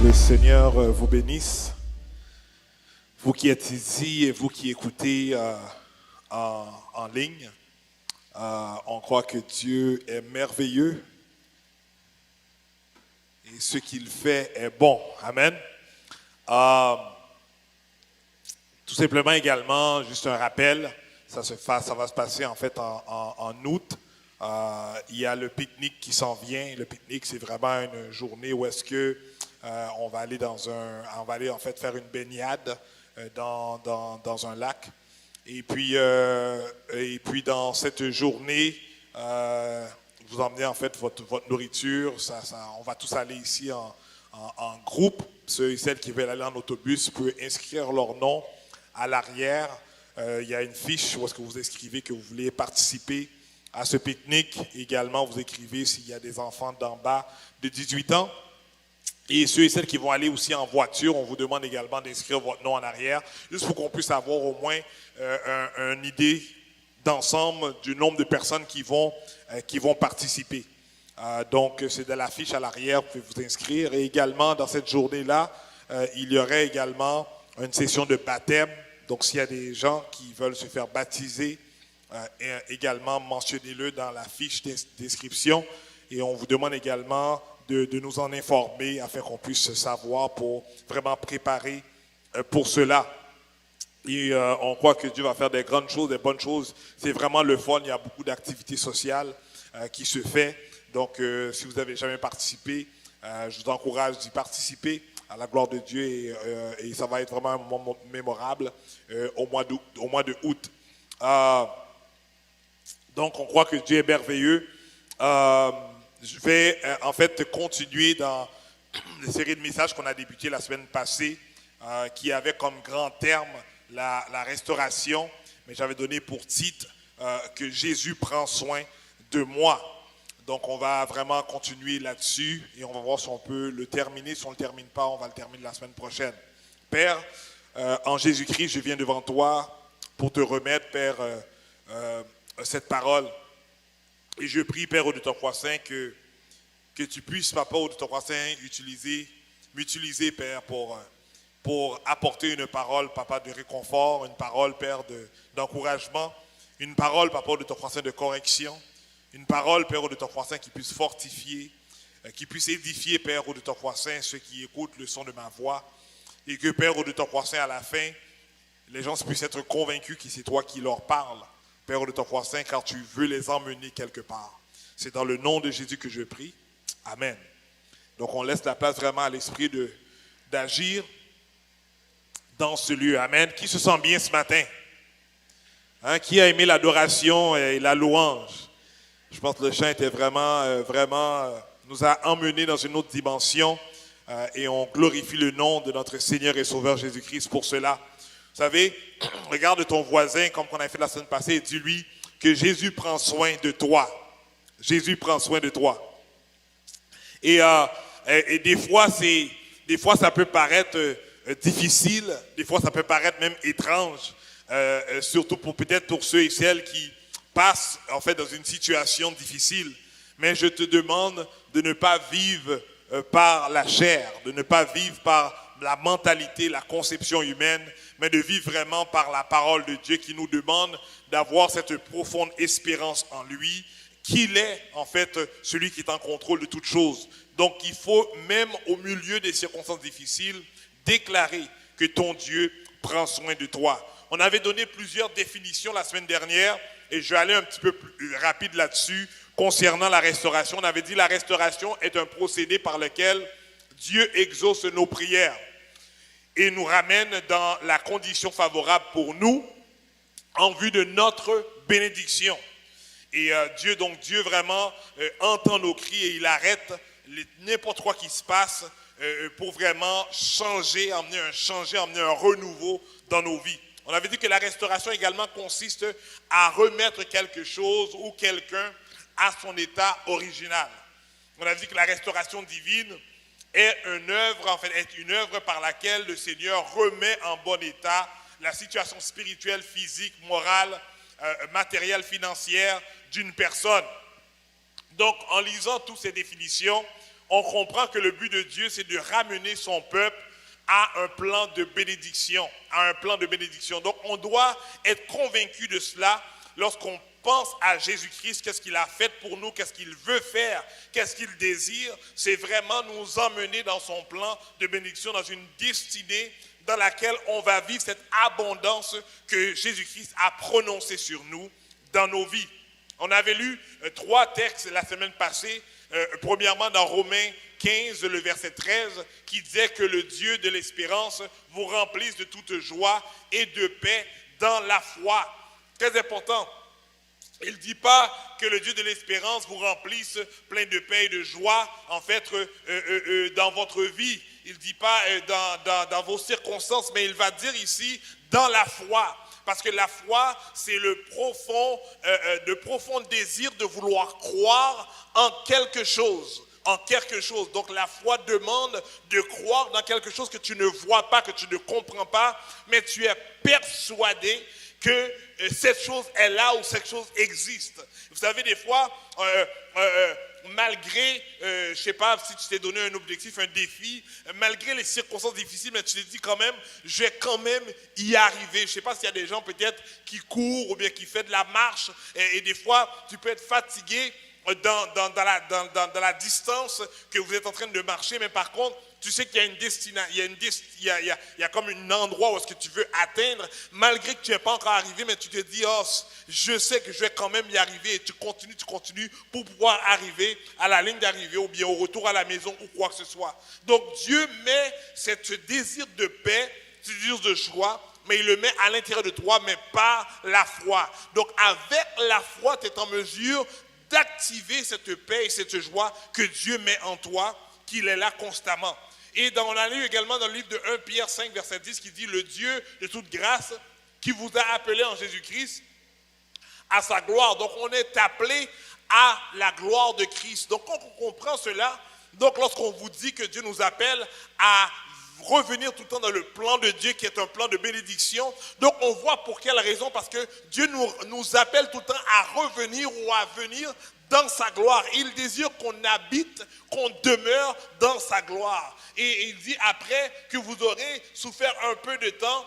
Le Seigneur vous bénisse. Vous qui êtes ici et vous qui écoutez en ligne, on croit que Dieu est merveilleux et ce qu'il fait est bon. Amen. Tout simplement également, juste un rappel, ça va se passer en fait en août. Il y a le pique-nique qui s'en vient. Le pique-nique, c'est vraiment une journée où est-ce que on va aller en fait faire une baignade dans un lac. Et puis dans cette journée, vous emmenez en fait votre nourriture. On va tous aller ici en groupe. Ceux et celles qui veulent aller en autobus peuvent inscrire leur nom à l'arrière. Il y a une fiche où est-ce que vous inscrivez que vous voulez participer à ce pique-nique. Également, vous écrivez s'il y a des enfants d'en bas de 18 ans. Et ceux et celles qui vont aller aussi en voiture, on vous demande également d'inscrire votre nom en arrière, juste pour qu'on puisse avoir au moins une idée d'ensemble du nombre de personnes qui vont participer. Donc, c'est de la fiche à l'arrière, vous pouvez vous inscrire. Et également, dans cette journée-là, il y aurait également une session de baptême. Donc, s'il y a des gens qui veulent se faire baptiser, également mentionnez-le dans la fiche d'inscription. Et on vous demande également de nous en informer afin qu'on puisse savoir pour vraiment préparer pour cela. Et on croit que Dieu va faire des grandes choses, des bonnes choses. C'est vraiment le fun. Il y a beaucoup d'activités sociales qui se fait. Donc, si vous n'avez jamais participé, je vous encourage d'y participer à la gloire de Dieu et ça va être vraiment un moment mémorable au mois de août. Donc, on croit que Dieu est merveilleux. Je vais en fait continuer dans la série de messages qu'on a débuté la semaine passée, qui avait comme grand terme la restauration, mais j'avais donné pour titre que Jésus prend soin de moi. Donc on va vraiment continuer là-dessus et on va voir si on peut le terminer. Si on ne le termine pas, on va le terminer la semaine prochaine. Père, en Jésus-Christ, je viens devant toi pour te remettre, Père, cette parole. Et je prie, Père, au de ton roi saint, que tu puisses, Papa, au de ton roi saint, m'utiliser, Père, pour apporter une parole, Papa, de réconfort, une parole, Père, d'encouragement, une parole, Papa, au de ton roi saint, de correction, une parole, Père, au de ton roi saint, qui puisse fortifier, qui puisse édifier, Père, au de ton roi saint, ceux qui écoutent le son de ma voix, et que, Père, au de ton roi saint, à la fin, les gens puissent être convaincus que c'est toi qui leur parles, Père, au de ton roi saint, car tu veux les emmener quelque part. C'est dans le nom de Jésus que je prie. Amen. Donc, on laisse la place vraiment à l'Esprit d'agir dans ce lieu. Amen. Qui se sent bien ce matin? Hein? Qui a aimé l'adoration et la louange? Je pense que le chant était vraiment, nous a emmenés dans une autre dimension et on glorifie le nom de notre Seigneur et Sauveur Jésus-Christ pour cela. Vous savez, regarde ton voisin comme on a fait la semaine passée et dis-lui que Jésus prend soin de toi. Jésus prend soin de toi. Et des fois, ça peut paraître difficile, des fois ça peut paraître même étrange, surtout peut-être pour ceux et celles qui passent en fait dans une situation difficile. Mais je te demande de ne pas vivre par la chair, de ne pas vivre par la mentalité, la conception humaine, mais de vivre vraiment par la parole de Dieu qui nous demande d'avoir cette profonde espérance en lui, qu'il est en fait celui qui est en contrôle de toutes choses. Donc il faut même au milieu des circonstances difficiles déclarer que ton Dieu prend soin de toi. On avait donné plusieurs définitions la semaine dernière et je vais aller un petit peu plus rapide là-dessus concernant la restauration. On avait dit que la restauration est un procédé par lequel Dieu exauce nos prières et nous ramène dans la condition favorable pour nous en vue de notre bénédiction. Et Dieu vraiment entend nos cris et il arrête n'importe quoi qui se passe pour vraiment changer, amener un renouveau dans nos vies. On avait dit que la restauration également consiste à remettre quelque chose ou quelqu'un à son état original. On a dit que la restauration divine est une œuvre par laquelle le Seigneur remet en bon état la situation spirituelle, physique, morale, matérielle, financière d'une personne. Donc, en lisant toutes ces définitions, on comprend que le but de Dieu, c'est de ramener son peuple à un plan de bénédiction, Donc, on doit être convaincu de cela lorsqu'on pense à Jésus-Christ, qu'est-ce qu'il a fait pour nous, qu'est-ce qu'il veut faire, qu'est-ce qu'il désire. C'est vraiment nous emmener dans son plan de bénédiction, dans une destinée dans laquelle on va vivre cette abondance que Jésus-Christ a prononcée sur nous dans nos vies. On avait lu 3 textes la semaine passée. Premièrement, dans Romains 15, le verset 13, qui disait que le Dieu de l'espérance vous remplisse de toute joie et de paix dans la foi. Très important. Il ne dit pas que le Dieu de l'espérance vous remplisse plein de paix et de joie, en fait, dans votre vie. Il ne dit pas dans vos circonstances, mais il va dire ici dans la foi. Parce que la foi, c'est le profond désir de vouloir croire en quelque chose. Donc la foi demande de croire dans quelque chose que tu ne vois pas, que tu ne comprends pas, mais tu es persuadé que cette chose est là ou cette chose existe. Vous savez, des fois, malgré, je ne sais pas si tu t'es donné un objectif, un défi, malgré les circonstances difficiles, mais tu te dis quand même, je vais quand même y arriver. Je ne sais pas s'il y a des gens peut-être qui courent ou bien qui font de la marche, et des fois, tu peux être fatigué dans la distance que vous êtes en train de marcher, mais par contre, tu sais qu'il y a une destination, il y a comme un endroit où est-ce que tu veux atteindre, malgré que tu n'es pas encore arrivé, mais tu te dis, oh, je sais que je vais quand même y arriver, et tu continues pour pouvoir arriver à la ligne d'arrivée ou bien au retour à la maison ou quoi que ce soit. Donc Dieu met ce désir de paix, ce désir de joie, mais il le met à l'intérieur de toi, mais par la foi. Donc avec la foi, tu es en mesure d'activer cette paix et cette joie que Dieu met en toi, qu'il est là constamment. Et on a lu également dans le livre de 1 Pierre 5, verset 10, qui dit « Le Dieu de toute grâce qui vous a appelé en Jésus-Christ à sa gloire. » Donc on est appelé à la gloire de Christ. Donc quand on comprend cela, donc lorsqu'on vous dit que Dieu nous appelle à revenir tout le temps dans le plan de Dieu qui est un plan de bénédiction, donc on voit pour quelle raison, parce que Dieu nous appelle tout le temps à revenir ou à venir dans sa gloire. Il désire qu'on habite, qu'on demeure dans sa gloire. Et il dit après que vous aurez souffert un peu de temps,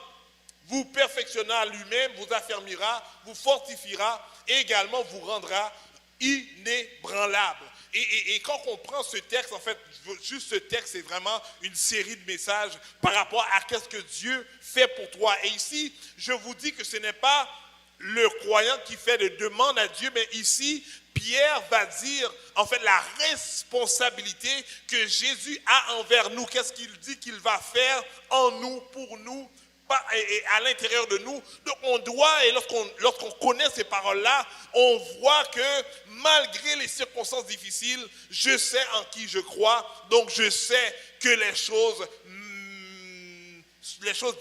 vous perfectionnera lui-même, vous affermira, vous fortifiera et également vous rendra inébranlable. Et quand on prend ce texte, en fait, juste ce texte, c'est vraiment une série de messages par rapport à qu'est-ce que Dieu fait pour toi. Et ici, je vous dis que ce n'est pas le croyant qui fait des demandes à Dieu, mais ici, Pierre va dire, en fait, la responsabilité que Jésus a envers nous. Qu'est-ce qu'il dit qu'il va faire en nous, pour nous, et à l'intérieur de nous. Donc on doit, et lorsqu'on connaît ces paroles-là, on voit que malgré les circonstances difficiles, je sais en qui je crois, donc je sais que les choses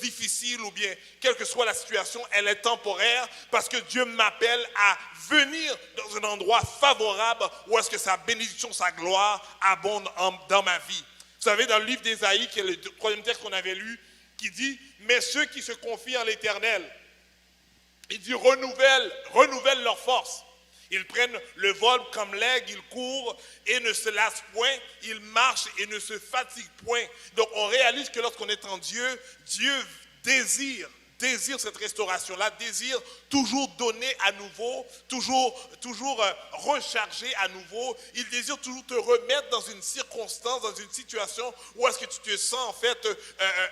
difficiles ou bien quelle que soit la situation, elle est temporaire parce que Dieu m'appelle à venir dans un endroit favorable où est-ce que sa bénédiction, sa gloire abonde dans ma vie. Vous savez, dans le livre d'Ésaïe, qui est le 3e texte qu'on avait lu, qui dit, mais ceux qui se confient en l'Éternel, il dit, renouvellent leur force. Ils prennent le vol comme l'aigle, ils courent et ne se lassent point, ils marchent et ne se fatiguent point. Donc on réalise que lorsqu'on est en Dieu, Dieu désire cette restauration-là, désire toujours donner à nouveau, toujours recharger à nouveau. Il désire toujours te remettre dans une circonstance, dans une situation où est-ce que tu te sens en fait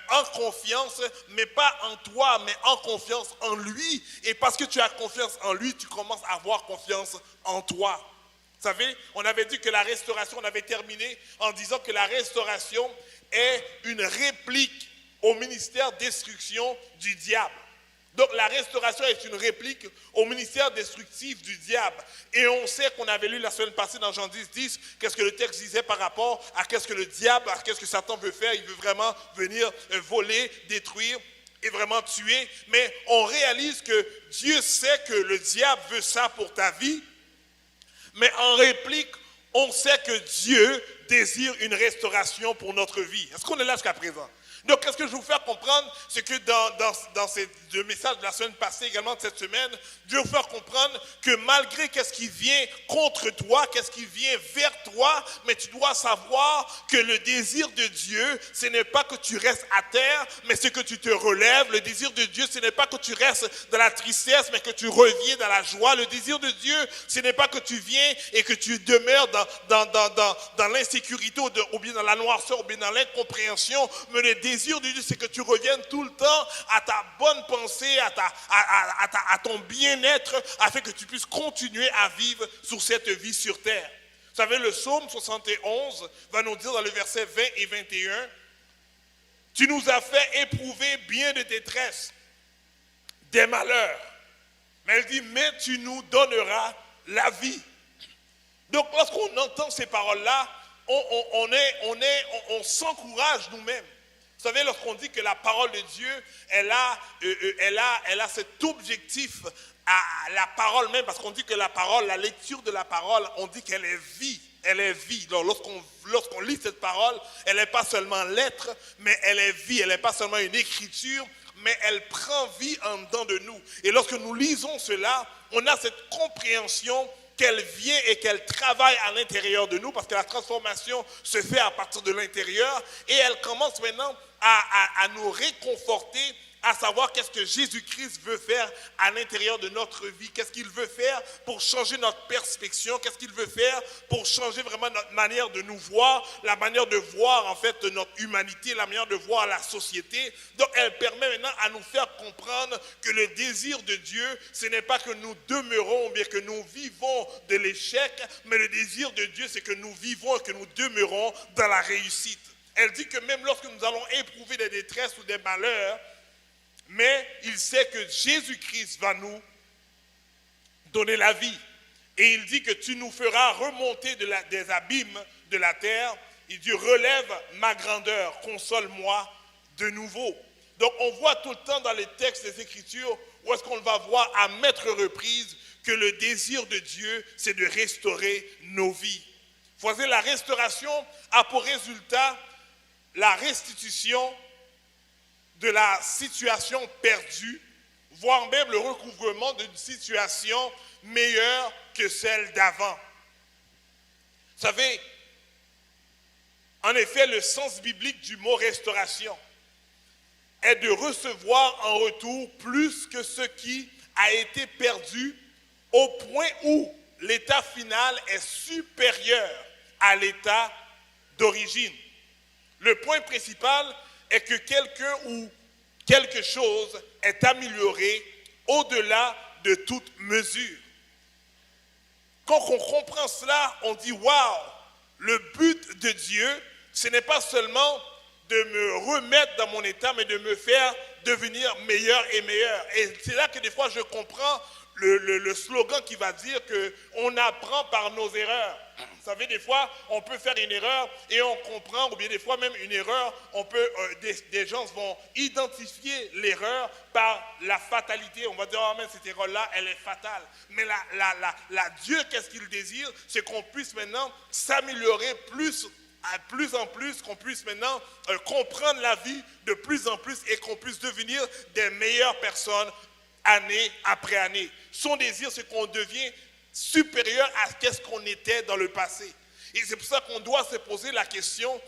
en confiance, mais pas en toi, mais en confiance en lui. Et parce que tu as confiance en lui, tu commences à avoir confiance en toi. Vous savez, on avait dit que la restauration, on avait terminé en disant que la restauration est une réplique au ministère destruction du diable. Donc la restauration est une réplique au ministère destructif du diable. Et on sait qu'on avait lu la semaine passée dans Jean 10, qu'est-ce que le texte disait par rapport à qu'est-ce que le diable, à qu'est-ce que Satan veut faire. Il veut vraiment venir voler, détruire et vraiment tuer. Mais on réalise que Dieu sait que le diable veut ça pour ta vie. Mais en réplique, on sait que Dieu désire une restauration pour notre vie. Est-ce qu'on est là jusqu'à présent? Donc, qu'est-ce que je veux vous faire comprendre? C'est que dans ces deux messages de la semaine passée, également de cette semaine, Dieu veut vous faire comprendre que malgré qu'est-ce qui vient contre toi, qu'est-ce qui vient vers toi, mais tu dois savoir que le désir de Dieu, ce n'est pas que tu restes à terre, mais c'est que tu te relèves. Le désir de Dieu, ce n'est pas que tu restes dans la tristesse, mais que tu reviens dans la joie. Le désir de Dieu, ce n'est pas que tu viens et que tu demeures dans l'insécurité ou bien dans la noirceur ou bien dans l'incompréhension, mais le désir de Dieu, c'est que tu reviennes tout le temps à ta bonne pensée, à ton bien-être, afin que tu puisses continuer à vivre sur cette vie sur terre. Vous savez, le psaume 71 va nous dire dans le verset 20 et 21, « Tu nous as fait éprouver bien de détresse, des malheurs. » Mais elle dit, « Mais tu nous donneras la vie. » Donc, lorsqu'on entend ces paroles-là, on s'encourage nous-mêmes. Vous savez, lorsqu'on dit que la parole de Dieu, elle a cet objectif à la parole même, parce qu'on dit que la parole, la lecture de la parole, on dit qu'elle est vie. Elle est vie. Donc, lorsqu'on lit cette parole, elle n'est pas seulement lettre, mais elle est vie. Elle n'est pas seulement une écriture, mais elle prend vie en dedans de nous. Et lorsque nous lisons cela, on a cette compréhension qu'elle vient et qu'elle travaille à l'intérieur de nous, parce que la transformation se fait à partir de l'intérieur, et elle commence maintenant à nous réconforter, à savoir qu'est-ce que Jésus-Christ veut faire à l'intérieur de notre vie, qu'est-ce qu'il veut faire pour changer notre perspective, qu'est-ce qu'il veut faire pour changer vraiment notre manière de nous voir, la manière de voir en fait notre humanité, la manière de voir la société. Donc elle permet maintenant à nous faire comprendre que le désir de Dieu, ce n'est pas que nous demeurons, bien que nous vivons de l'échec, mais le désir de Dieu, c'est que nous vivons et que nous demeurons dans la réussite. Elle dit que même lorsque nous allons éprouver des détresses ou des malheurs, mais il sait que Jésus-Christ va nous donner la vie. Et il dit que tu nous feras remonter des abîmes de la terre. Il dit, relève ma grandeur, console-moi de nouveau. Donc on voit tout le temps dans les textes des Écritures, où est-ce qu'on va voir à maintes reprises que le désir de Dieu, c'est de restaurer nos vies. Voici, la restauration a pour résultat la restitution de la situation perdue, voire même le recouvrement d'une situation meilleure que celle d'avant. Vous savez, en effet, le sens biblique du mot restauration est de recevoir en retour plus que ce qui a été perdu, au point où l'état final est supérieur à l'état d'origine. Le point principal est que quelqu'un ou quelque chose est amélioré au-delà de toute mesure. Quand on comprend cela, on dit « Waouh !» Le but de Dieu, ce n'est pas seulement de me remettre dans mon état, mais de me faire devenir meilleur et meilleur. Et c'est là que des fois je comprends le slogan qui va dire qu'on apprend par nos erreurs. Vous savez, des fois, on peut faire une erreur et on comprend, ou bien des fois même une erreur, des gens vont identifier l'erreur par la fatalité. On va dire, oh mais cette erreur-là, elle est fatale. Mais Dieu, qu'est-ce qu'il désire? C'est qu'on puisse maintenant s'améliorer plus en plus, qu'on puisse maintenant comprendre la vie de plus en plus et qu'on puisse devenir des meilleures personnes année après année. Son désir, c'est qu'on devient supérieur à ce qu'on était dans le passé. Et c'est pour ça qu'on doit se poser la question,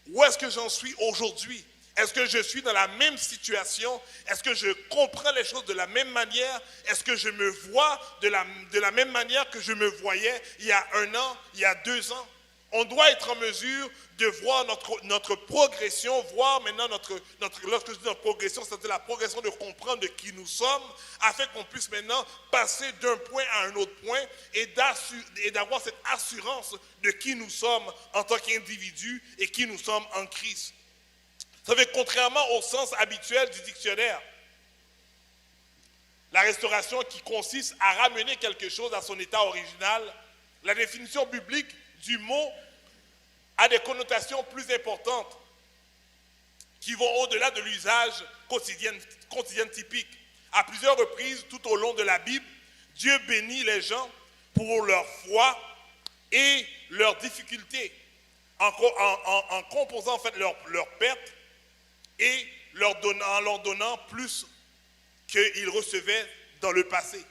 où est-ce que j'en suis aujourd'hui? Est-ce que je suis dans la même situation? Est-ce que je comprends les choses de la même manière? Est-ce que je me vois de la même manière que je me voyais il y a 1 an, il y a 2 ans? On doit être en mesure de voir notre progression, voir maintenant lorsque je dis notre progression, c'est la progression de comprendre de qui nous sommes, afin qu'on puisse maintenant passer d'un point à un autre point et d'avoir cette assurance de qui nous sommes en tant qu'individus et qui nous sommes en Christ. Vous savez, contrairement au sens habituel du dictionnaire, la restauration qui consiste à ramener quelque chose à son état original, la définition biblique du mot a des connotations plus importantes qui vont au-delà de l'usage quotidien typique. À plusieurs reprises, tout au long de la Bible, Dieu bénit les gens pour leur foi et leurs difficultés, en composant en fait leur perte et en leur donnant plus qu'il recevait dans le passé.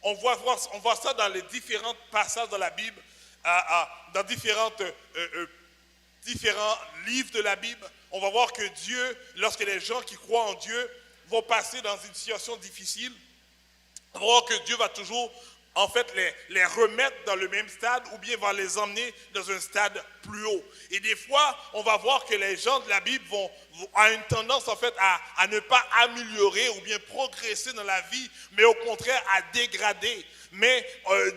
On voit ça dans les différents passages dans la Bible, dans différents livres de la Bible. On va voir que Dieu, lorsque les gens qui croient en Dieu vont passer dans une situation difficile, on va voir que Dieu va toujours en fait les remettre dans le même stade ou bien va les emmener dans un stade plus haut. Et des fois, on va voir que les gens de la Bible ont une tendance en fait à ne pas améliorer ou bien progresser dans la vie, mais au contraire à dégrader. Mais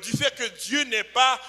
du fait que Dieu n'est pas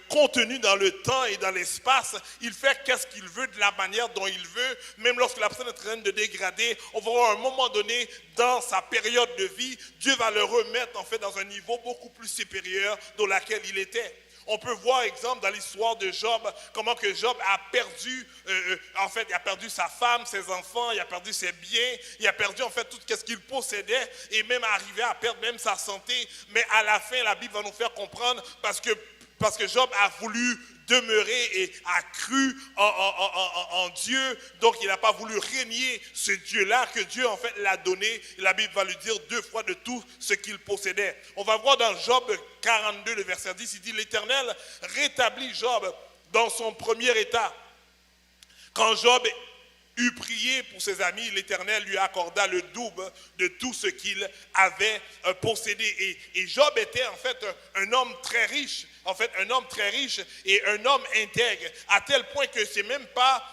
contenu dans le temps et dans l'espace, il fait qu'est-ce qu'il veut de la manière dont il veut. Même lorsque la personne est en train de dégrader, on va voir à un moment donné dans sa période de vie, Dieu va le remettre en fait dans un niveau beaucoup plus supérieur dans lequel il était. On peut voir, exemple, dans l'histoire de Job, comment que Job a perdu, il a perdu sa femme, ses enfants, il a perdu ses biens, il a perdu en fait tout ce qu'il possédait et même arrivé à perdre même sa santé. Mais à la fin, la Bible va nous faire comprendre parce que Job a voulu demeurer et a cru en Dieu, donc il n'a pas voulu régner ce Dieu-là que Dieu en fait l'a donné. La Bible va lui dire 2 fois de tout ce qu'il possédait. On va voir dans Job 42, le verset 10, il dit: l'Éternel rétablit Job dans son premier état. Quand Job eut prié pour ses amis, l'Éternel lui accorda le double de tout ce qu'il avait possédé. Et Job était en fait un homme très riche. En fait, un homme très riche et un homme intègre, à tel point que c'est même pas,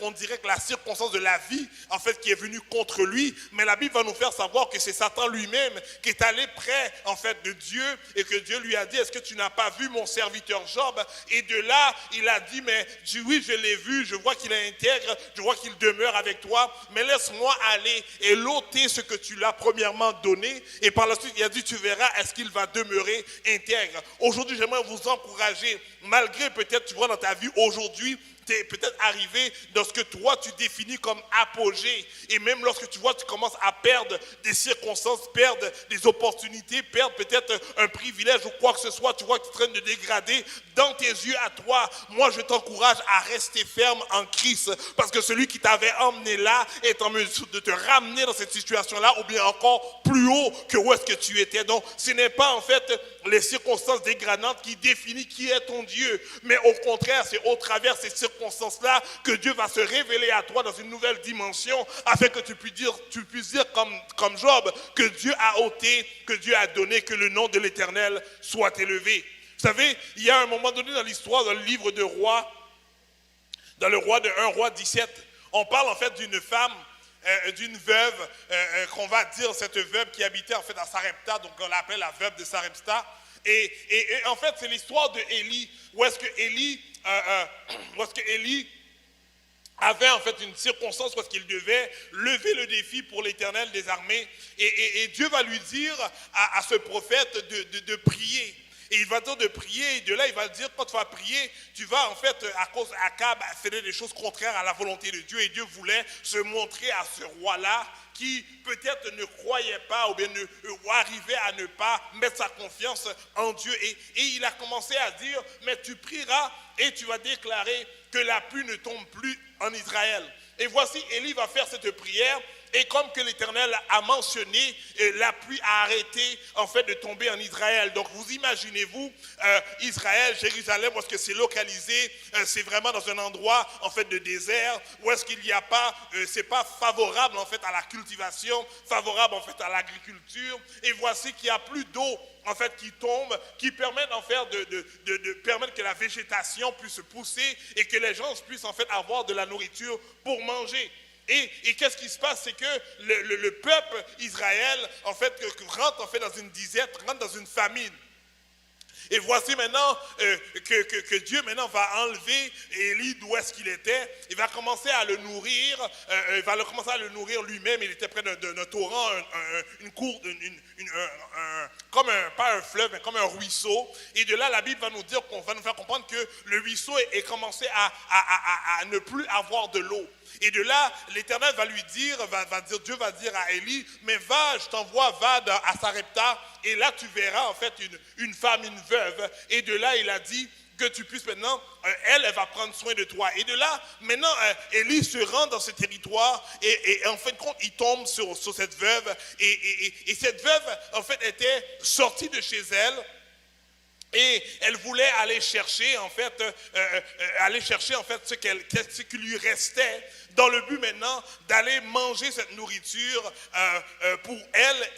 on dirait que la circonstance de la vie, en fait, qui est venue contre lui, mais la Bible va nous faire savoir que c'est Satan lui-même qui est allé près, en fait, de Dieu et que Dieu lui a dit: est-ce que tu n'as pas vu mon serviteur Job? Et de là, il a dit: mais oui, je l'ai vu, je vois qu'il est intègre, je vois qu'il demeure avec toi, mais laisse-moi aller et l'ôter ce que tu l'as premièrement donné. Et par la suite, il a dit: tu verras, est-ce qu'il va demeurer intègre? Aujourd'hui, j'aimerais vous encourager, malgré peut-être, tu vois, dans ta vie aujourd'hui, tu es peut-être arrivé dans ce que toi tu définis comme apogée. Et même lorsque tu vois, tu commences à perdre des circonstances, perdre des opportunités, perdre peut-être un privilège ou quoi que ce soit, tu vois que tu es en train de dégrader dans tes yeux à toi. Moi, je t'encourage à rester ferme en Christ, parce que celui qui t'avait emmené là est en mesure de te ramener dans cette situation-là, ou bien encore plus haut que où est-ce que tu étais. Donc, ce n'est pas en fait les circonstances dégradantes qui définissent qui est ton Dieu, mais au contraire, c'est au travers de ces circonstances-là que Dieu va se révéler à toi dans une nouvelle dimension, afin que tu puisses dire comme Job, que Dieu a ôté, que Dieu a donné, que le nom de l'Éternel soit élevé. Vous savez, il y a un moment donné dans l'histoire, dans le livre de Rois, dans le roi de 1 Roi 17, on parle en fait d'une femme, d'une veuve, qu'on va dire cette veuve qui habitait en fait à Sarepta, donc on l'appelle la veuve de Sarepta. Et en fait, c'est l'histoire de Élie, où est-ce que Élie avait en fait une circonstance où est-ce qu'il devait lever le défi pour l'Éternel des armées. Et Dieu va lui dire à ce prophète de prier. Et il va dire de prier, et de là il va dire: quand tu vas prier, tu vas en fait, à cause d'Akab, faire des choses contraires à la volonté de Dieu. Et Dieu voulait se montrer à ce roi-là qui peut-être ne croyait pas ou bien ou arrivait à ne pas mettre sa confiance en Dieu. Et il a commencé à dire: mais tu prieras et tu vas déclarer que la pluie ne tombe plus en Israël. Et voici, Élie va faire cette prière. Et comme que l'Éternel a mentionné, la pluie a arrêté en fait de tomber en Israël. Donc vous imaginez-vous, Israël, Jérusalem, où est-ce que c'est localisé? C'est vraiment dans un endroit en fait de désert, où est-ce qu'il n'y a pas, c'est pas favorable en fait à la cultivation, favorable en fait à l'agriculture. Et voici qu'il n'y a plus d'eau en fait qui tombe, qui permettent en fait de permettre que la végétation puisse pousser et que les gens puissent en fait avoir de la nourriture pour manger. Et qu'est-ce qui se passe? C'est que le peuple Israël en fait rentre en fait dans une disette, rentre dans une famine. Et voici maintenant que Dieu maintenant va enlever Élie d'où est-ce qu'il était. Il va commencer à le nourrir. Il va commencer à le nourrir lui-même. Il était près d'un torrent, une cour, comme pas un fleuve, mais comme un ruisseau. Et de là, la Bible va nous dire, qu'on va nous faire comprendre que le ruisseau est commencé à ne plus avoir de l'eau. Et de là, l'Éternel va lui dire, Dieu va dire à Élie: mais va, je t'envoie, va à Sarepta, et là tu verras en fait une femme, une veuve. Et de là, il a dit que tu puisses maintenant, elle va prendre soin de toi. Et de là, maintenant, Élie se rend dans ce territoire et en fin de compte, il tombe sur cette veuve. Et cette veuve, en fait, était sortie de chez elle. Et elle voulait aller chercher en fait, ce qui lui restait, dans le but maintenant d'aller manger cette nourriture pour elle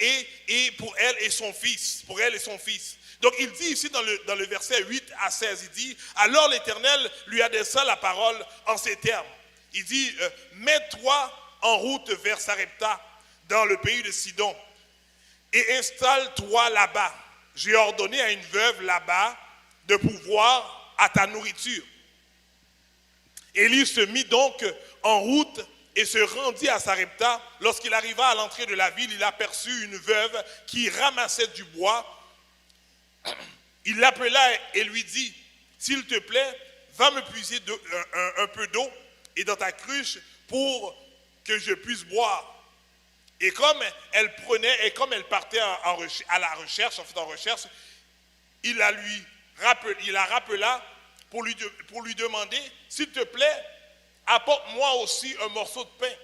et son fils, pour elle et son fils. Donc il dit ici dans le verset 8 à 16, il dit, alors l'Éternel lui adressa la parole en ces termes. Il dit, mets-toi en route vers Sarepta, dans le pays de Sidon, et installe-toi là-bas. J'ai ordonné à une veuve là-bas de pourvoir à ta nourriture. Élie se mit donc en route et se rendit à Sarepta. Lorsqu'il arriva à l'entrée de la ville, il aperçut une veuve qui ramassait du bois. Il l'appela et lui dit, s'il te plaît, va me puiser un peu d'eau et dans ta cruche pour que je puisse boire. Et comme elle prenait, et comme elle partait à la recherche, il la rappela pour lui demander, s'il te plaît, apporte-moi aussi un morceau de pain.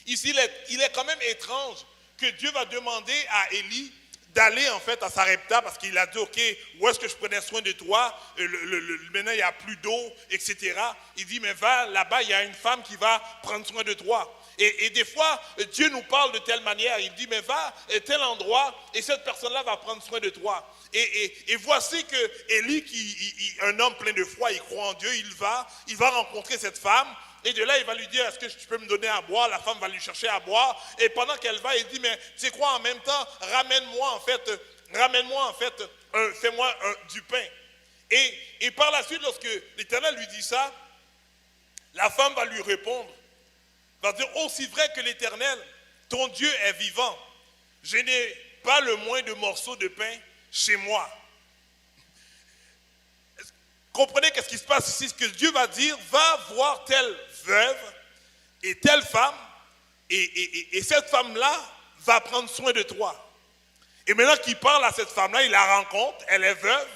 Ici, il est quand même étrange que Dieu va demander à Élie d'aller en fait à Sarepta parce qu'il a dit, ok, où est-ce que je prenais soin de toi, maintenant il n'y a plus d'eau, etc. Il dit, mais va là-bas, il y a une femme qui va prendre soin de toi. Et des fois, Dieu nous parle de telle manière. Il dit, mais va à tel endroit et cette personne-là va prendre soin de toi. Et voici que Élie, un homme plein de foi, il croit en Dieu, il va rencontrer cette femme. Et de là, il va lui dire, est-ce que tu peux me donner à boire? La femme va lui chercher à boire. Et pendant qu'elle va, il dit, mais tu sais quoi, en même temps, ramène-moi en fait, fais-moi du pain. Et par la suite, lorsque l'Éternel lui dit ça, la femme va lui répondre, va dire, aussi vrai que l'Éternel, ton Dieu est vivant, je n'ai pas le moindre morceau de pain chez moi. Comprenez qu'est-ce qui se passe ici, ce que Dieu va dire, va voir telle veuve et telle femme, et cette femme-là va prendre soin de toi. Et maintenant qu'il parle à cette femme-là, il la rencontre, elle est veuve,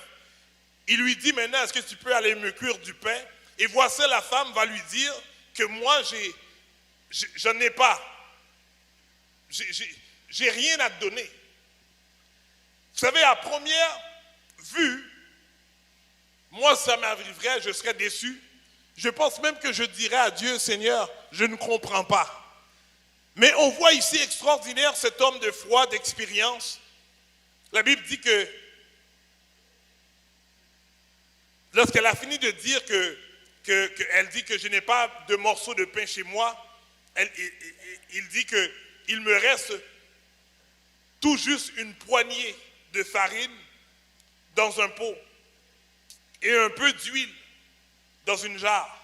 il lui dit maintenant, est-ce que tu peux aller me cuire du pain? Et voici la femme va lui dire que moi, j'en ai pas. J'ai rien à te donner. Vous savez, à première vue, moi, ça m'arriverait, je serais déçu. Je pense même que je dirais à Dieu, Seigneur, je ne comprends pas. Mais on voit ici extraordinaire cet homme de foi, d'expérience. La Bible dit que lorsqu'elle a fini de dire qu'elle dit que je n'ai pas de morceau de pain chez moi, il dit qu'il me reste tout juste une poignée de farine dans un pot et un peu d'huile dans une jarre.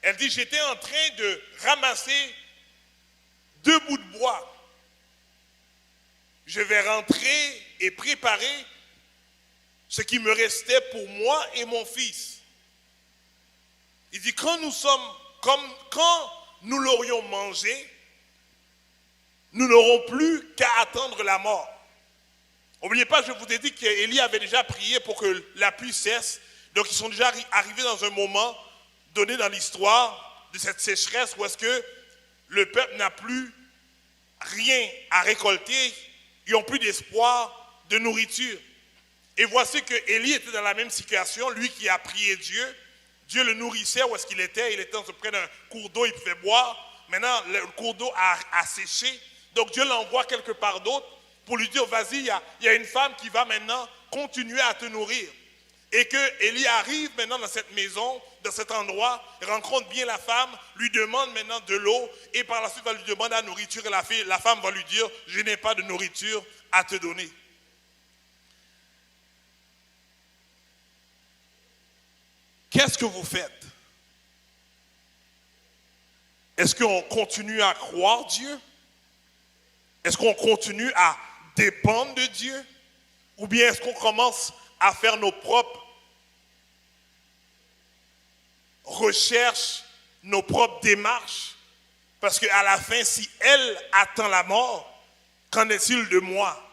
Elle dit, j'étais en train de ramasser 2 bouts de bois. Je vais rentrer et préparer ce qui me restait pour moi et mon fils. Il dit, quand nous l'aurions mangé, nous n'aurons plus qu'à attendre la mort. N'oubliez pas, je vous ai dit qu'Élie avait déjà prié pour que la pluie cesse. Donc ils sont déjà arrivés dans un moment donné dans l'histoire de cette sécheresse où est-ce que le peuple n'a plus rien à récolter, ils n'ont plus d'espoir de nourriture. Et voici que Élie était dans la même situation, lui qui a prié Dieu. Dieu le nourrissait où est-ce qu'il était près d'un cours d'eau, il pouvait boire. Maintenant, le cours d'eau a séché. Donc Dieu l'envoie quelque part d'autre pour lui dire, vas-y, il y a une femme qui va maintenant continuer à te nourrir. Et que Élie arrive maintenant dans cette maison, dans cet endroit, rencontre bien la femme, lui demande maintenant de l'eau, et par la suite va lui demander la nourriture, et la femme va lui dire, je n'ai pas de nourriture à te donner. Qu'est-ce que vous faites? Est-ce qu'on continue à croire Dieu? Est-ce qu'on continue à dépendre de Dieu? Ou bien est-ce qu'on commence à faire nos propres recherches, nos propres démarches? Parce qu'à la fin, si elle attend la mort, qu'en est-il de moi?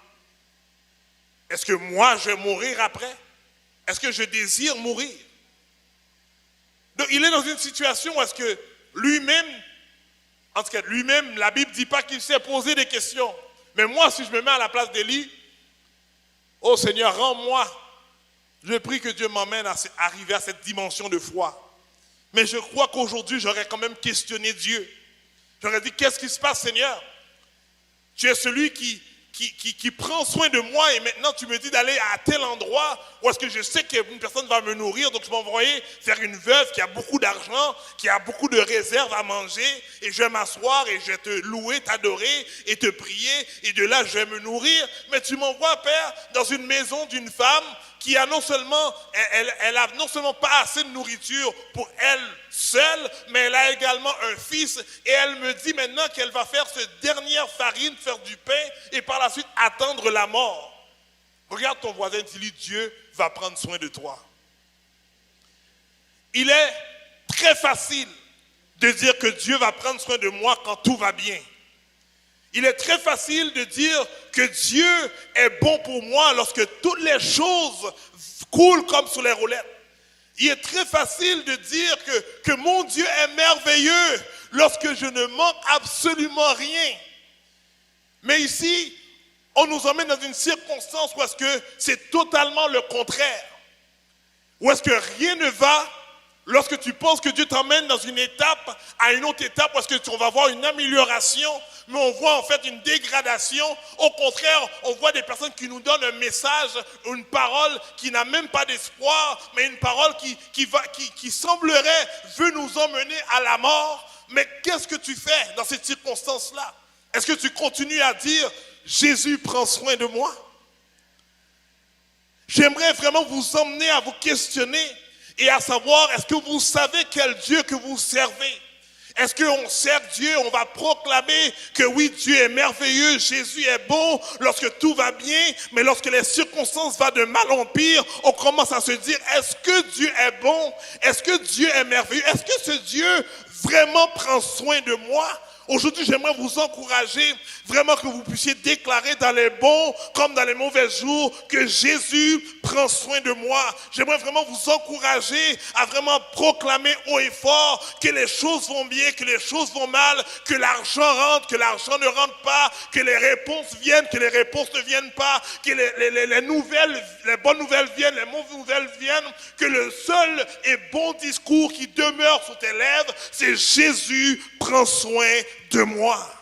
Est-ce que moi, je vais mourir après? Est-ce que je désire mourir? Donc il est dans une situation où est-ce que lui-même, en tout cas lui-même, la Bible ne dit pas qu'il s'est posé des questions. Mais moi, si je me mets à la place d'Élie, oh Seigneur, rends-moi. Je prie que Dieu m'emmène à arriver à cette dimension de foi. Mais je crois qu'aujourd'hui, j'aurais quand même questionné Dieu. J'aurais dit, qu'est-ce qui se passe, Seigneur? Tu es celui qui prend soin de moi et maintenant tu me dis d'aller à tel endroit où est-ce que je sais qu'une personne va me nourrir. Donc je vais m'envoyer vers une veuve qui a beaucoup d'argent, qui a beaucoup de réserves à manger et je vais m'asseoir et je vais te louer, t'adorer et te prier et de là je vais me nourrir. Mais tu m'envoies, Père, dans une maison d'une femme qui a non seulement, elle a non seulement pas assez de nourriture pour elle seule, mais elle a également un fils et elle me dit maintenant qu'elle va faire cette dernière farine, faire du pain et par la suite attendre la mort. Regarde ton voisin, dis-lui, Dieu va prendre soin de toi. Il est très facile de dire que Dieu va prendre soin de moi quand tout va bien. Il est très facile de dire que Dieu est bon pour moi lorsque toutes les choses coulent comme sur les roulettes. Il est très facile de dire que mon Dieu est merveilleux lorsque je ne manque absolument rien. Mais ici, on nous emmène dans une circonstance où est-ce que c'est totalement le contraire. Où est-ce que rien ne va. Lorsque tu penses que Dieu t'emmène dans une étape à une autre étape, parce que on va voir une amélioration, mais on voit en fait une dégradation. Au contraire, on voit des personnes qui nous donnent un message, une parole qui n'a même pas d'espoir, mais une parole qui semblerait veut nous emmener à la mort. Mais qu'est-ce que tu fais dans cette circonstance-là? Est-ce que tu continues à dire « Jésus prend soin de moi » ? J'aimerais vraiment vous emmener à vous questionner et à savoir, est-ce que vous savez quel Dieu que vous servez? Est-ce qu'on sert Dieu, on va proclamer que oui, Dieu est merveilleux, Jésus est bon lorsque tout va bien, mais lorsque les circonstances vont de mal en pire, on commence à se dire, est-ce que Dieu est bon? Est-ce que Dieu est merveilleux? Est-ce que ce Dieu vraiment prend soin de moi? Aujourd'hui, j'aimerais vous encourager vraiment que vous puissiez déclarer dans les bons comme dans les mauvais jours que Jésus prend soin de moi. J'aimerais vraiment vous encourager à vraiment proclamer haut et fort que les choses vont bien, que les choses vont mal, que l'argent rentre, que l'argent ne rentre pas, que les réponses viennent, que les réponses ne viennent pas, que les nouvelles, les bonnes nouvelles viennent, les mauvaises nouvelles viennent, que le seul et bon discours qui demeure sur tes lèvres, c'est Jésus prend soin de moi.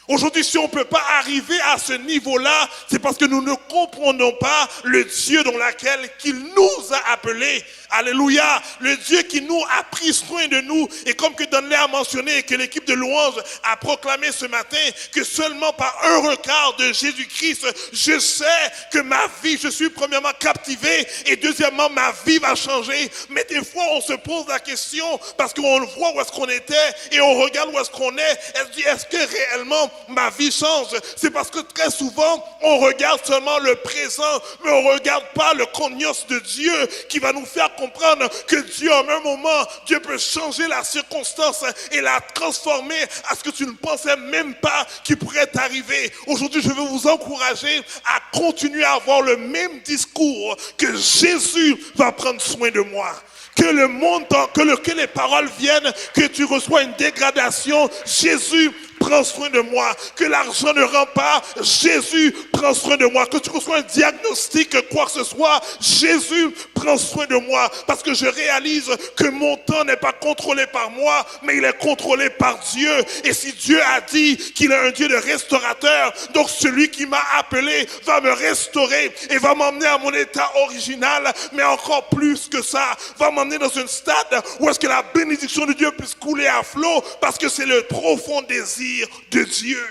Aujourd'hui, si on ne peut pas arriver à ce niveau-là, c'est parce que nous ne comprenons pas le Dieu dans lequel qu'il nous a appelés. Alléluia. Le Dieu qui nous a pris soin de nous. Et comme que Donnelly a mentionné et que l'équipe de louange a proclamé ce matin, que seulement par un regard de Jésus-Christ, je sais que ma vie, je suis premièrement captivé et deuxièmement, ma vie va changer. Mais des fois, on se pose la question parce qu'on voit où est-ce qu'on était et on regarde où est-ce qu'on est. Est-ce que réellement ma vie change? C'est parce que très souvent, on regarde seulement le présent, mais on ne regarde pas le cognos de Dieu qui va nous faire comprendre que Dieu, en un moment, Dieu peut changer la circonstance et la transformer à ce que tu ne pensais même pas qui pourrait t'arriver. Aujourd'hui, je veux vous encourager à continuer à avoir le même discours que Jésus va prendre soin de moi. Que le monde, que les paroles viennent, que tu reçois une dégradation, Jésus prends soin de moi. Que l'argent ne rend pas, Jésus prend soin de moi. Que tu reçois un diagnostic, quoi que ce soit, Jésus prend soin de moi. Parce que je réalise que mon temps n'est pas contrôlé par moi, mais il est contrôlé par Dieu. Et si Dieu a dit qu'il est un Dieu de restaurateur, donc celui qui m'a appelé va me restaurer et va m'emmener à mon état original, mais encore plus que ça, va m'emmener dans un stade où est-ce que la bénédiction de Dieu puisse couler à flot, parce que c'est le profond désir de Dieu.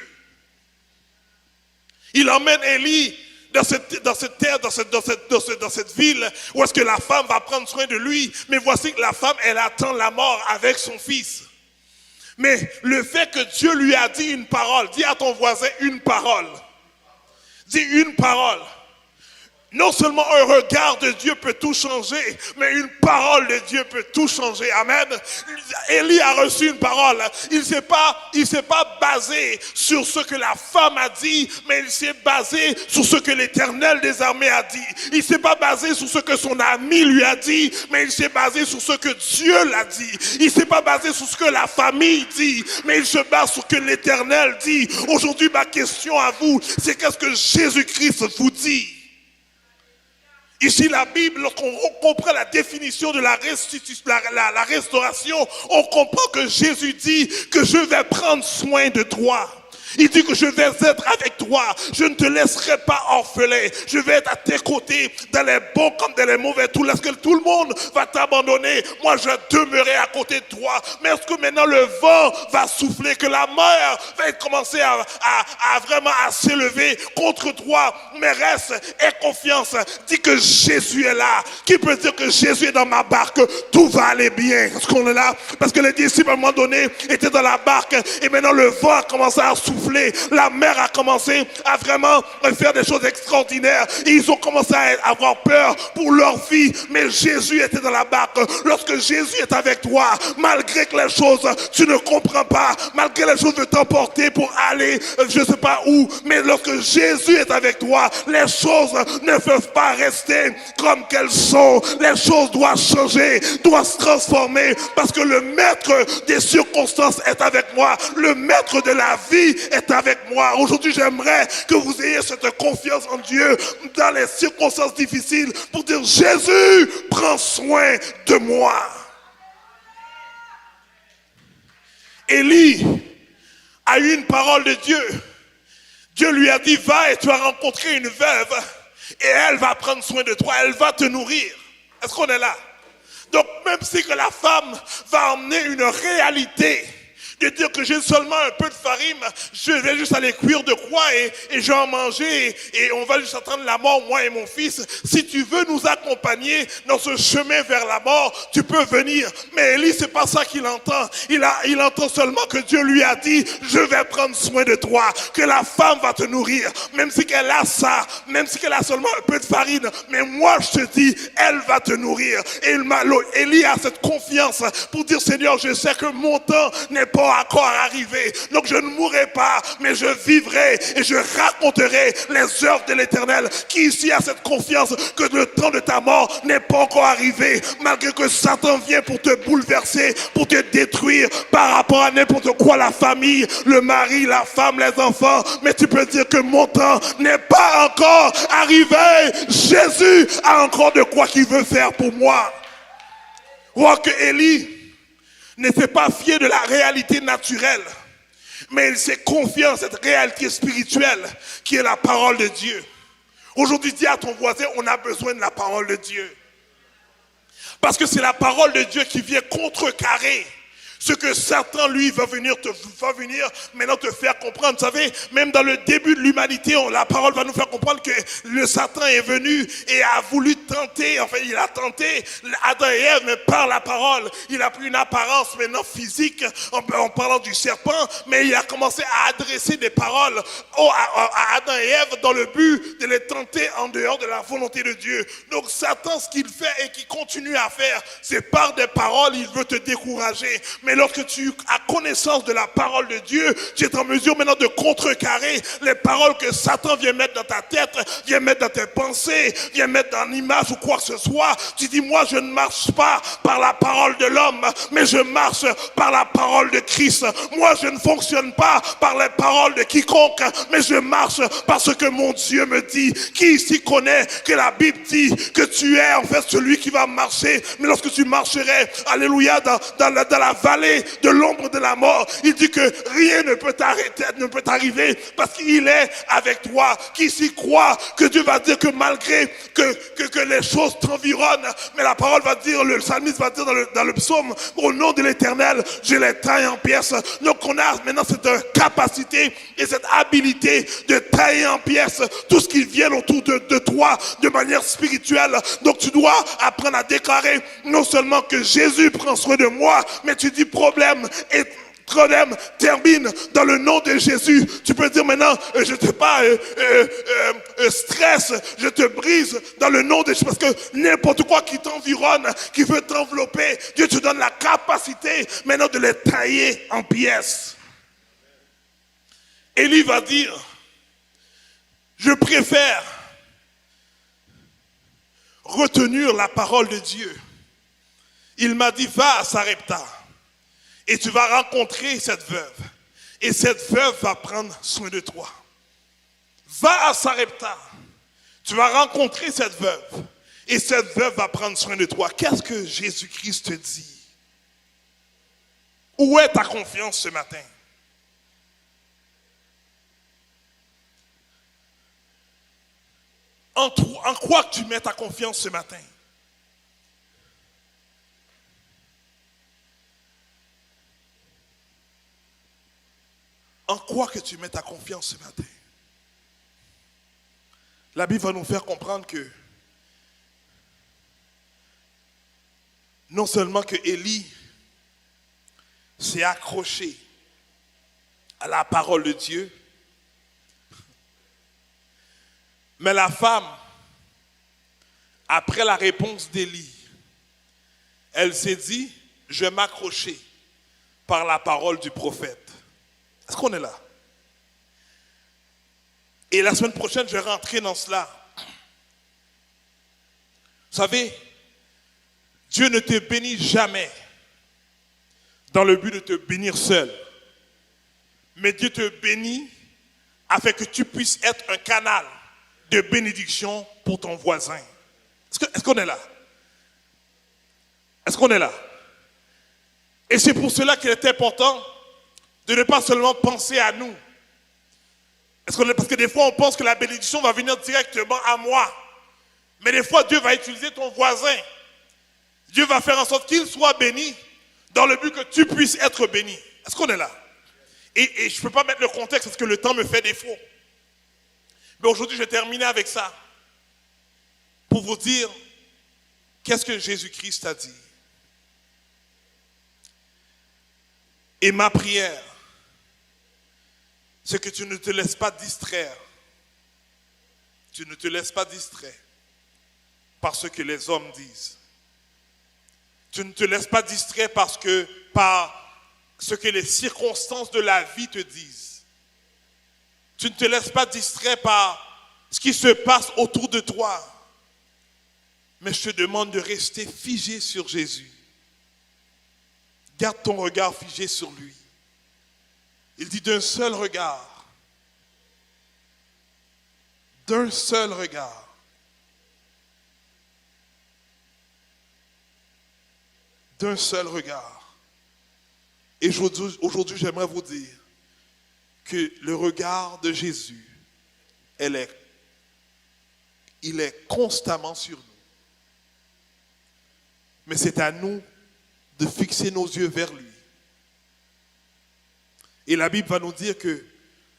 Il emmène Élie dans cette terre, dans cette ville, où est-ce que la femme va prendre soin de lui. Mais voici que la femme, elle attend la mort avec son fils. Mais le fait que Dieu lui a dit une parole, dis à ton voisin une parole. Dis une parole. Non seulement un regard de Dieu peut tout changer, mais une parole de Dieu peut tout changer. Amen. Élie a reçu une parole. Il s'est pas basé sur ce que la femme a dit, mais il s'est basé sur ce que l'Éternel des armées a dit. Il s'est pas basé sur ce que son ami lui a dit, mais il s'est basé sur ce que Dieu l'a dit. Il s'est pas basé sur ce que la famille dit, mais il se base sur ce que l'Éternel dit. Aujourd'hui, ma question à vous, c'est qu'est-ce que Jésus-Christ vous dit? Ici, la Bible, lorsqu'on comprend la définition de la restauration, on comprend que Jésus dit que je vais prendre soin de toi. Il dit que je vais être avec toi, je ne te laisserai pas orphelin, je vais être à tes côtés dans les bons comme dans les mauvais tours. Est-ce que tout le monde va t'abandonner? Moi je demeurerai à côté de toi. Mais est-ce que maintenant le vent va souffler, que la mer va commencer à vraiment à s'élever contre toi? Mais reste, aie confiance, dis que Jésus est là. Qui peut dire que Jésus est dans ma barque? Tout va aller bien. Est-ce qu'on est là? Parce que les disciples à un moment donné étaient dans la barque et maintenant le vent a commencé à souffler. La mer a commencé à vraiment faire des choses extraordinaires. Et ils ont commencé à avoir peur pour leur vie. Mais Jésus était dans la barque. Lorsque Jésus est avec toi, malgré que les choses, tu ne comprends pas, malgré les choses veulent t'emporter pour aller, je ne sais pas où, mais lorsque Jésus est avec toi, les choses ne peuvent pas rester comme qu'elles sont. Les choses doivent changer, doivent se transformer, parce que le maître des circonstances est avec moi. Le maître de la vie est avec moi. Aujourd'hui, j'aimerais que vous ayez cette confiance en Dieu dans les circonstances difficiles pour dire: Jésus, prends soin de moi. Élie a eu une parole de Dieu. Dieu lui a dit: va et tu vas rencontrer une veuve et elle va prendre soin de toi, elle va te nourrir. Est-ce qu'on est là? Donc même si que la femme va emmener une réalité de dire que j'ai seulement un peu de farine, je vais juste aller cuire de quoi et je vais en manger et on va juste attendre la mort, moi et mon fils. Si tu veux nous accompagner dans ce chemin vers la mort, tu peux venir. Mais Élie, c'est pas ça qu'il entend. Il entend seulement que Dieu lui a dit: je vais prendre soin de toi, que la femme va te nourrir, même si qu'elle a ça, même si qu'elle a seulement un peu de farine, mais moi je te dis, elle va te nourrir. Et Élie a cette confiance pour dire: Seigneur, je sais que mon temps n'est pas encore arrivé, donc je ne mourrai pas, mais je vivrai et je raconterai les œuvres de l'Éternel. Qui ici a cette confiance que le temps de ta mort n'est pas encore arrivé, malgré que Satan vient pour te bouleverser, pour te détruire par rapport à n'importe quoi, la famille, le mari, la femme, les enfants, mais tu peux dire que mon temps n'est pas encore arrivé. Jésus a encore de quoi qu'il veut faire pour moi. Voir que Élie n'était pas fier de la réalité naturelle, mais il s'est confié en cette réalité spirituelle qui est la parole de Dieu. Aujourd'hui, dis à ton voisin: on a besoin de la parole de Dieu. Parce que c'est la parole de Dieu qui vient contrecarrer ce que Satan, lui, va venir maintenant te faire comprendre. Vous savez, même dans le début de l'humanité, la parole va nous faire comprendre que le Satan est venu et a voulu tenter, enfin il a tenté Adam et Ève, mais par la parole. Il a pris une apparence maintenant physique en parlant du serpent, mais il a commencé à adresser des paroles à Adam et Ève dans le but de les tenter en dehors de la volonté de Dieu. Donc Satan, ce qu'il fait et qu'il continue à faire, c'est par des paroles, il veut te décourager. Mais lorsque tu as connaissance de la parole de Dieu, tu es en mesure maintenant de contrecarrer les paroles que Satan vient mettre dans ta tête, vient mettre dans tes pensées, vient mettre dans l'image ou quoi que ce soit. Tu dis: moi je ne marche pas par la parole de l'homme, mais je marche par la parole de Christ. Moi je ne fonctionne pas par les paroles de quiconque, mais je marche par ce que mon Dieu me dit. Qui ici connaît que la Bible dit que tu es en fait celui qui va marcher, mais lorsque tu marcherais, alléluia, dans la vallée de l'ombre de la mort, il dit que rien ne peut t'arrêter, ne peut t'arriver parce qu'il est avec toi. Qui s'y croit que Dieu va dire que malgré que les choses t'environnent, mais la parole va dire, le psalmiste va dire dans le psaume: au nom de l'Éternel, je les taille en pièces. Donc on a maintenant cette capacité et cette habilité de tailler en pièces tout ce qui vient autour de toi de manière spirituelle. Donc tu dois apprendre à déclarer non seulement que Jésus prend soin de moi, mais tu dis: problème problème termine dans le nom de Jésus. Tu peux dire maintenant, je ne sais pas, stress, je te brise dans le nom de Jésus. Parce que n'importe quoi qui t'environne, qui veut t'envelopper, Dieu te donne la capacité maintenant de les tailler en pièces. Élie va dire, je préfère retenir la parole de Dieu. Il m'a dit, va à Sarepta et tu vas rencontrer cette veuve. Et cette veuve va prendre soin de toi. Va à Sarepta, tu vas rencontrer cette veuve. Et cette veuve va prendre soin de toi. Qu'est-ce que Jésus-Christ te dit? Où est ta confiance ce matin? En quoi tu mets ta confiance ce matin? En quoi que tu mets ta confiance ce matin? La Bible va nous faire comprendre que non seulement que Élie s'est accroché à la parole de Dieu, mais la femme, après la réponse d'Élie, elle s'est dit, je vais m'accrocher par la parole du prophète. Est-ce qu'on est là? Et la semaine prochaine, je vais rentrer dans cela. Vous savez, Dieu ne te bénit jamais dans le but de te bénir seul. Mais Dieu te bénit afin que tu puisses être un canal de bénédiction pour ton voisin. Est-ce qu'on est là? Est-ce qu'on est là? Et c'est pour cela qu'il est important de ne pas seulement penser à nous. Parce que des fois, on pense que la bénédiction va venir directement à moi. Mais des fois, Dieu va utiliser ton voisin. Dieu va faire en sorte qu'il soit béni dans le but que tu puisses être béni. Est-ce qu'on est là? Et je ne peux pas mettre le contexte parce que le temps me fait défaut. Mais aujourd'hui, je vais terminer avec ça. Pour vous dire, qu'est-ce que Jésus-Christ a dit? Et ma prière, c'est que tu ne te laisses pas distraire. Tu ne te laisses pas distraire par ce que les hommes disent. Tu ne te laisses pas distraire par ce que les circonstances de la vie te disent. Tu ne te laisses pas distraire par ce qui se passe autour de toi. Mais je te demande de rester figé sur Jésus. Garde ton regard figé sur lui. Il dit d'un seul regard. D'un seul regard. D'un seul regard. Et aujourd'hui, j'aimerais vous dire que le regard de Jésus, il est constamment sur nous. Mais c'est à nous de fixer nos yeux vers lui. Et la Bible va nous dire que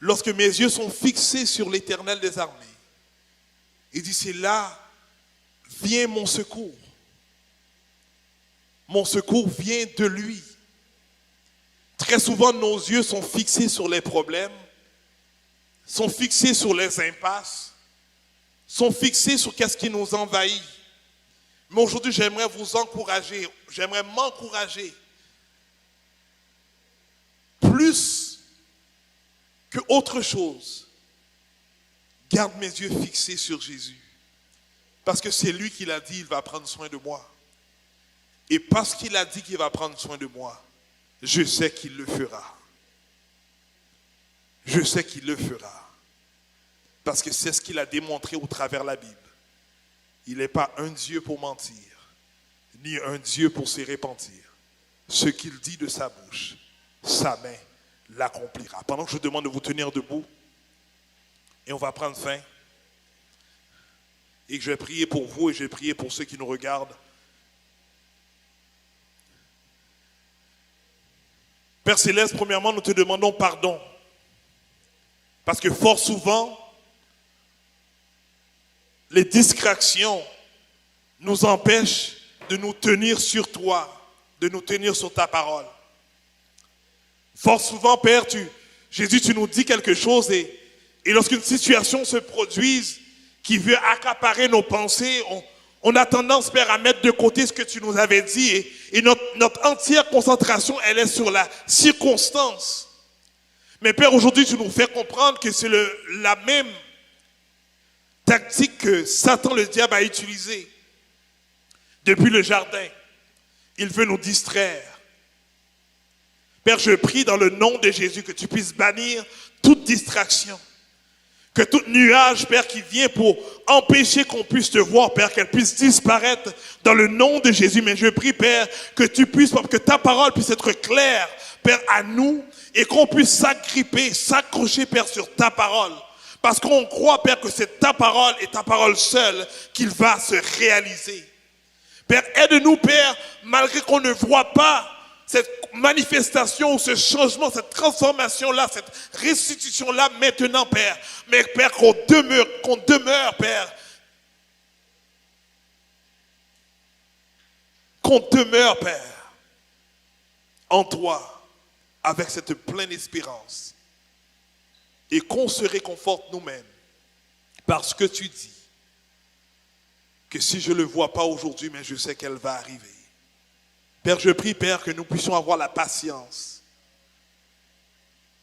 lorsque mes yeux sont fixés sur l'Éternel des armées, il dit, c'est là vient mon secours. Mon secours vient de lui. Très souvent, nos yeux sont fixés sur les problèmes, sont fixés sur les impasses, sont fixés sur qu'est-ce qui nous envahit. Mais aujourd'hui, j'aimerais vous encourager, j'aimerais m'encourager plus que autre chose. Garde mes yeux fixés sur Jésus. Parce que c'est lui qui l'a dit, il va prendre soin de moi. Et parce qu'il a dit qu'il va prendre soin de moi, je sais qu'il le fera. Je sais qu'il le fera. Parce que c'est ce qu'il a démontré au travers de la Bible. Il n'est pas un Dieu pour mentir, ni un Dieu pour se repentir. Ce qu'il dit de sa bouche, sa main l'accomplira. Pendant que je demande de vous tenir debout, et on va prendre fin, et que je vais prier pour vous et je vais prier pour ceux qui nous regardent. Père Céleste, premièrement, nous te demandons pardon. Parce que fort souvent, les distractions nous empêchent de nous tenir sur toi, de nous tenir sur ta parole. Fort souvent, Père, Jésus, tu nous dis quelque chose et lorsqu'une situation se produise qui veut accaparer nos pensées, on a tendance, Père, à mettre de côté ce que tu nous avais dit et notre entière concentration, elle est sur la circonstance. Mais Père, aujourd'hui, tu nous fais comprendre que c'est la même tactique que Satan, le diable, a utilisée depuis le jardin. Il veut nous distraire. Père, je prie dans le nom de Jésus que tu puisses bannir toute distraction. Que tout nuage, Père, qui vient pour empêcher qu'on puisse te voir, Père, qu'elle puisse disparaître dans le nom de Jésus. Mais je prie, Père, que tu puisses, que ta parole puisse être claire, Père, à nous, et qu'on puisse s'agripper, s'accrocher, Père, sur ta parole. Parce qu'on croit, Père, que c'est ta parole et ta parole seule qu'il va se réaliser. Père, aide-nous, Père, malgré qu'on ne voit pas cette manifestation ou ce changement, cette transformation-là, cette restitution-là maintenant, Père. Mais Père, qu'on demeure, Père. Qu'on demeure, Père, en toi, avec cette pleine espérance. Et qu'on se réconforte nous-mêmes. Parce que tu dis que si je ne le vois pas aujourd'hui, mais je sais qu'elle va arriver. Père, je prie, Père, que nous puissions avoir la patience.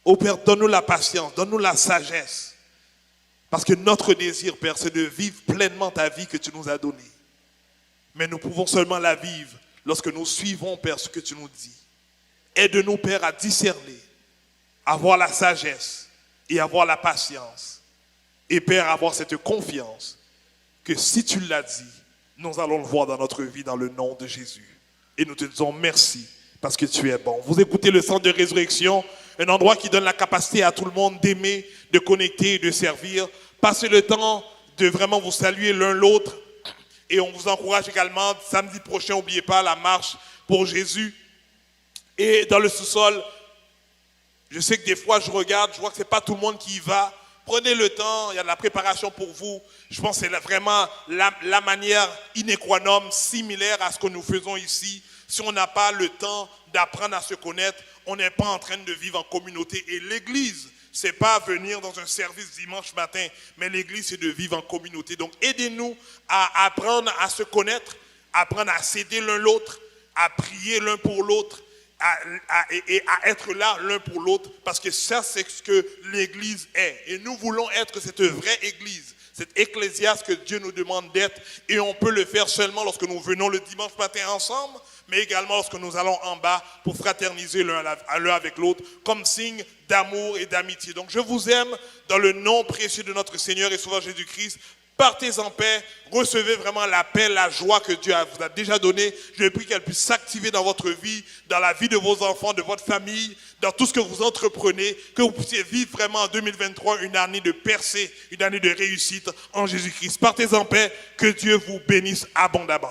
Oh Père, donne-nous la patience, donne-nous la sagesse. Parce que notre désir, Père, c'est de vivre pleinement ta vie que tu nous as donnée. Mais nous pouvons seulement la vivre lorsque nous suivons, Père, ce que tu nous dis. Aide-nous, Père, à discerner, à avoir la sagesse et à avoir la patience. Et Père, à avoir cette confiance que si tu l'as dit, nous allons le voir dans notre vie dans le nom de Jésus. Et nous te disons merci parce que tu es bon. Vous écoutez le centre de résurrection, un endroit qui donne la capacité à tout le monde d'aimer, de connecter et de servir. Passez le temps de vraiment vous saluer l'un l'autre. Et on vous encourage également, samedi prochain, n'oubliez pas la marche pour Jésus. Et dans le sous-sol, je sais que des fois je regarde, je vois que ce n'est pas tout le monde qui y va. Prenez le temps, il y a de la préparation pour vous. Je pense que c'est vraiment la manière inéquanome, similaire à ce que nous faisons ici. Si on n'a pas le temps d'apprendre à se connaître, on n'est pas en train de vivre en communauté. Et l'église, ce n'est pas venir dans un service dimanche matin, mais l'église, c'est de vivre en communauté. Donc aidez-nous à apprendre à se connaître, apprendre à s'aider l'un l'autre, à prier l'un pour l'autre. Et à être là l'un pour l'autre, parce que ça c'est ce que l'église est, et nous voulons être cette vraie église, cette ecclésiaste que Dieu nous demande d'être, et on peut le faire seulement lorsque nous venons le dimanche matin ensemble, mais également lorsque nous allons en bas pour fraterniser l'un avec l'autre, comme signe d'amour et d'amitié. Donc je vous aime dans le nom précieux de notre Seigneur et Sauveur Jésus-Christ. Partez en paix, recevez vraiment la paix, la joie que Dieu vous a déjà donnée. Je prie qu'elle puisse s'activer dans votre vie, dans la vie de vos enfants, de votre famille, dans tout ce que vous entreprenez, que vous puissiez vivre vraiment en 2023 une année de percée, une année de réussite en Jésus-Christ. Partez en paix, que Dieu vous bénisse abondamment.